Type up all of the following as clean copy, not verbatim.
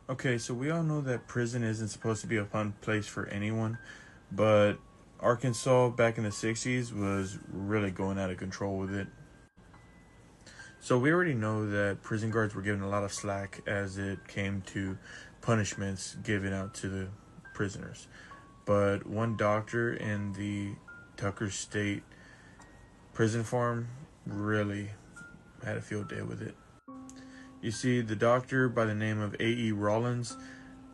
Okay, so we all know that prison isn't supposed to be a fun place for anyone, but Arkansas back in the 60s was really going out of control with it. So we already know that prison guards were given a lot of slack as it came to punishments given out to the prisoners. But one doctor in the Tucker State prison farm really had a field day with it. You see, the doctor by the name of A.E. Rollins,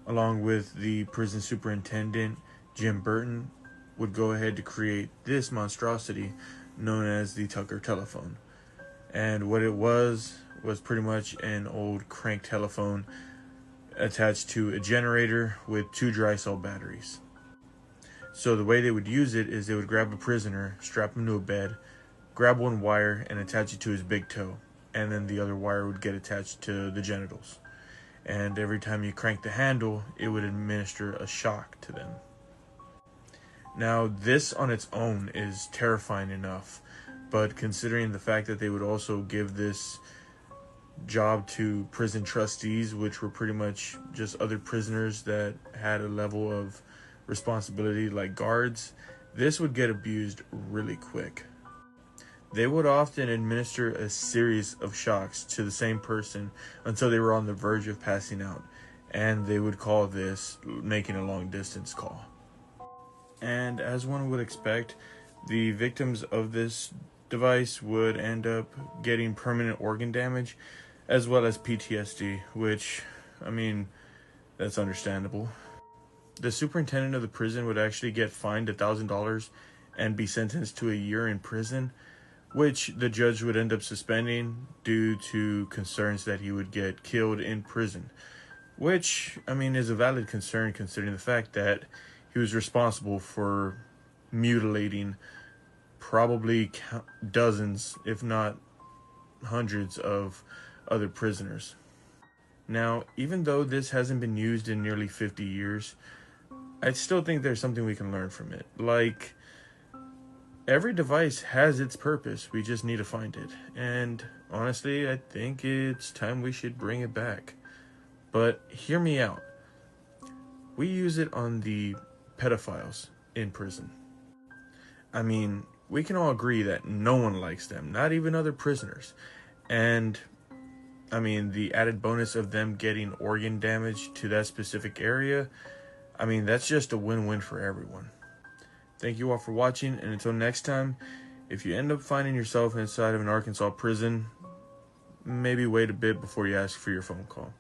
along with the prison superintendent, Jim Burton, would go ahead to create this monstrosity known as the Tucker telephone. And what it was pretty much an old crank telephone attached to a generator with two dry cell batteries. So the way they would use it is they would grab a prisoner, strap him to a bed, grab one wire and attach it to his big toe, and then the other wire would get attached to the genitals. And every time you crank the handle, it would administer a shock to them. Now, this on its own is terrifying enough, but considering the fact that they would also give this job to prison trustees, which were pretty much just other prisoners that had a level of responsibility like guards, this would get abused really quick. They would often administer a series of shocks to the same person until they were on the verge of passing out, and they would call this making a long distance call. And as one would expect, the victims of this device would end up getting permanent organ damage as well as PTSD, which, I mean, that's understandable. The superintendent of the prison would actually get fined $1,000 and be sentenced to a year in prison, which the judge would end up suspending due to concerns that he would get killed in prison, which, I mean, is a valid concern considering the fact that he was responsible for mutilating probably dozens, if not hundreds, of other prisoners. Now, even though this hasn't been used in nearly 50 years, I still think there's something we can learn from it. Like, every device has its purpose. We just need to find it. And honestly, I think it's time we should bring it back. But hear me out. We use it on the pedophiles in prison. I mean, we can all agree that no one likes them, not even other prisoners. And I mean, the added bonus of them getting organ damage to that specific area, I mean, that's just a win-win for everyone. Thank you all for watching, and until next time, if you end up finding yourself inside of an Arkansas prison, maybe wait a bit before you ask for your phone call.